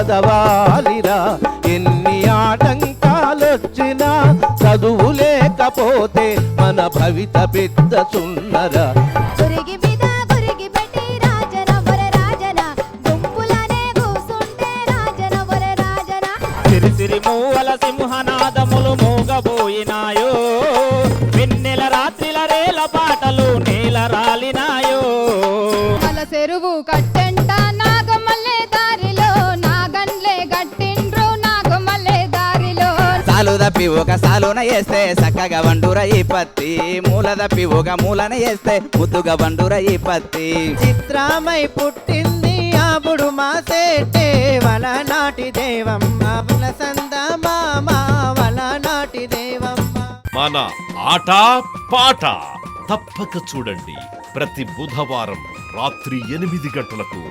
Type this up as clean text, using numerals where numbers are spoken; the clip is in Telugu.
చదవాలిరా. ఎన్ని ఆటంకాలొచ్చినా చదువు లేకపోతే మన భవిత పెద్ద సున్నరా. సిరిసిరి మూవల సింహనాదములు మోగబోయినాయో, వెన్నెల రాత్రిల రేల పాటలు నేల రాలినాయో. అల చెరువు కట్టెంట నాగమల్లె దారిలో నాగన్లే గట్టిండ్రు నాగమల్లె దారిలో. సాలు దప్పి ఒక సాలున వేస్తే చక్కగా వండుర ఈ పత్తి, మూల దప్పి ఒక మూలన వేస్తే ముద్దుగా వండుర ఈ పత్తి. చిత్రమై పుట్టింది అప్పుడు మా సేటే వలనాటి దేవమ్మ, వలసంద మామ వలనాటి దేవమ్మ. మన ఆట పాట తప్పక చూడండి ప్రతి బుధవారం రాత్రి 8 గంటలకు.